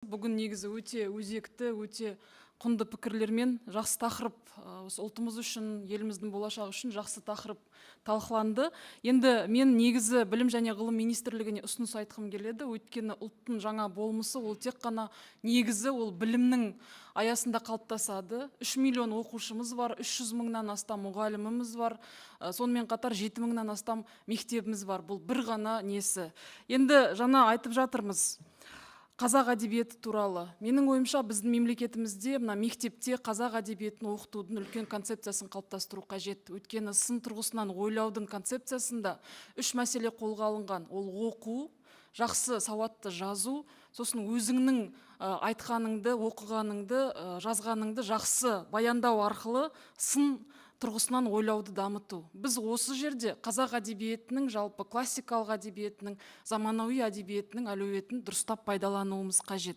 Бүгін негізі өте өзекті, өте құнды пікірлермен жақсы тақырып, осы ұлтымыз үшін, еліміздің болашағы үшін жақсы тақырып талқыланды. Енді мен негізі білім және ғылым министрлігіне ұсыныс айтқым келеді. Өйткені ұлттың жаңа болмысы ол тек қана негізі ол білімнің аясында қалыптасады. 3 миллион оқушымыз бар, 300 мыңнан астам мұғаліміміз бар, сонымен қатар 7 мыңнан астам мектебіміз бар. Бұл бір ғана несі. Енді жаңа айтып жатырмыз. Қазақ әдебиеті туралы. Менің ойымша біздің мемлекетімізде мектепте қазақ әдебиетін оқытудың үлкен концепциясын қалыптастыру қажет. Өйткені сын тұрғысынан ойлаудың концепциясында 3 мәселе қолға алынған. Ол оқу, жақсы сауатты жазу, сосын өзіңнің айтқаныңды, оқығаныңды, жазғаныңды жақсы баяндау арқылы сын тұрғысынан ойлауды дамыту. Біз осы жерде қазақ әдебиетінің, жалпы классикалық әдебиетінің, заманауи әдебиетінің әлеуетін дұрыстап пайдалануымыз қажет.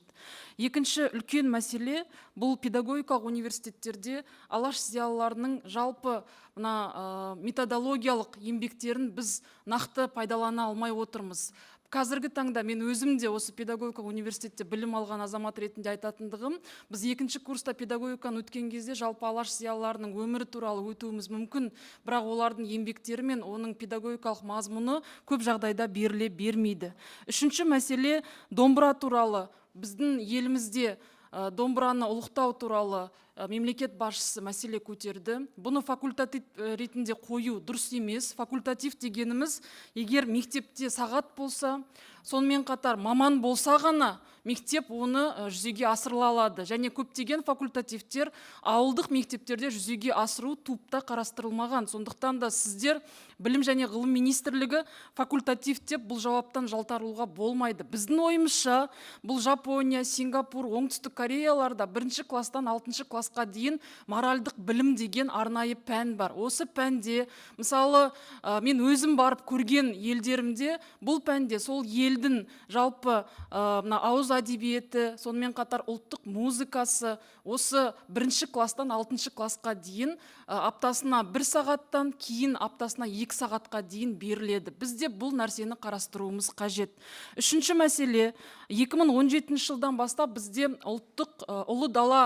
Екінші үлкен мәселе бұл педагогикалық университеттерде алаш зиялыларының жалпы методологиялық еңбектерін біз нақты пайдалана алмай отырмыз. Қазіргі таңда мен өзім де осы педагогикалық университетте білім алған азамат ретінде айтатындығым, біз 2-ші курста педагогиканы өткен кезде жалпы алаш зиялыларының өмірі туралы өтуіміз мүмкін, бірақ олардың еңбектері мен оның педагогикалық мазмұны көп жағдайда беріле бермейді. Үшінші мәселе домбыра туралы. Біздің елімізде домбыраны ұлықтау туралы мемлекет басшысы мәселе көтерді. Бұны факультатив ретінде қою дұрыс емес. Факультатив дегеніміз, егер мектепте сағат болса, сонымен қатар маман болса ғана мектеп оны жүзеге асырыла алады. Және көптеген факультативтер ауылдық мектептерде жүзеге асыру тупта қарастырылмаған. Сондықтан да сіздер білім және ғылым министрлігі факультатив деп бұл жауаптан жалтаруға болмайды. Біздің ойымызша бұл Жапония, Сингапур, Оңтүстік Кореяларда 1-ші класстан 6-ші классқа дейін моральдық білім деген арнайы пән бар. Осы пәнде, мысалы, мен өзім барып көрген елдерімде бұл пәнде сол елдің жалпы ауыз әдебиеті, сонымен қатар ұлттық музыкасы осы 1-ші класстан 6-ші классқа дейін аптасына 1 сағаттан кейін аптасына 2 сағатқа дейін беріледі. Бізде бұл нәрсені қарастыруымыз қажет. Үшінші мәселе, 2017 жылдан бастап бізде ұлттық ұлы дала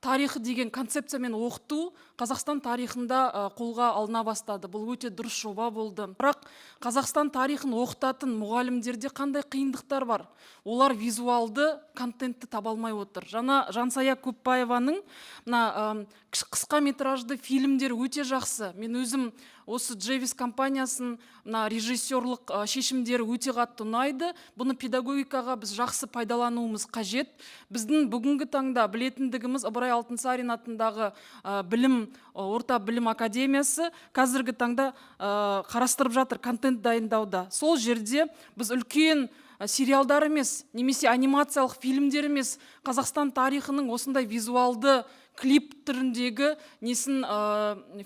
тарихы деген концепциямен оқыту Қазақстан тарихында қолға алына бастады. Бұл өте дұрыс жоба болды. Бірақ Қазақстан тарихын оқытатын мұғалімдерде қандай қиындықтар бар? Олар визуалды контентті таба алмай отыр. Жаңа Жансая Көпбаеваның қысқа метражды фильмдер өте жақсы. Мен өзім осы Джевис компаниясын режиссерлық шешімдері өте қатты ұнайды. Бұны педагогикаға біз жақсы пайдалануымыз қажет. Біздің бүгінгі таңда білетіндігіміз Ыбырай Алтынсарин атындағы орта білім академиясы қазіргі таңда қарастырып жатыр контент дайындауда. Сол жерде біз үлкен сериалдар емес, немесе анимациялық фильмдер емес, Қазақстан тарихының осындай визуалды клип түріндегі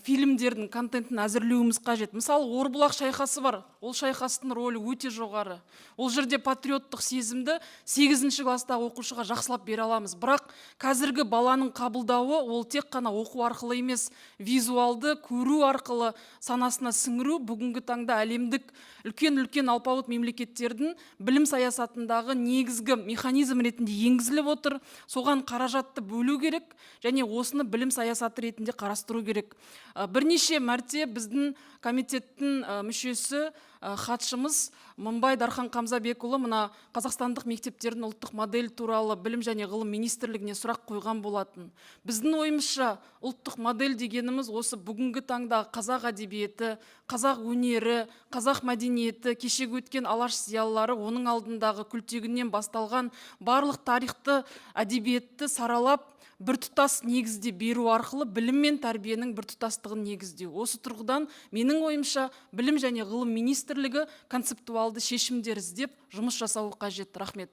фильмдердің контентін әзірлеуіміз қажет. Мысалы, Орбұлақ шайқасы бар. Ол шайқастың рөлі өте жоғары. Ол жерде патриоттық сезімді 8-ші класстағы оқушыға жақсылап бере аламыз. Бірақ қазіргі баланың қабылдауы ол тек қана оқу арқылы емес, визуалды көру арқылы санасына сіңіру бүгінгі таңда әлемдік үлкен алпауыт мемлекеттердің білім саясатындағы негізгі механизм ретінде енгізіліп отыр. Соған қаражатты бөлу керек және осыны білім саясаты ретінде қарастыру керек. Бірнеше мәрте біздің комитеттің мүшесі, хатшымыз Мыңбай Дархан Қамзабекұлы қазақстандық мектептердің ұлттық модель туралы білім және ғылым министрлігіне сұрақ қойған болатын. Біздің ойымызша ұлттық модель дегеніміз осы бүгінгі таңда қазақ әдебиеті, қазақ өнері, қазақ мәдениеті, кешегі өткен алаш зиялылары оның алдындағы күлтегіннен басталған барлық тарихты, әдебиетті саралап біртұтас негізде беру арқылы білім мен тәрбиенің біртұтастығын негіздеу. Осы тұрғыдан менің ойымша білім және ғылым министрлігі концептуалды шешімдер іздеп жұмыс жасауы қажет. Рахмет.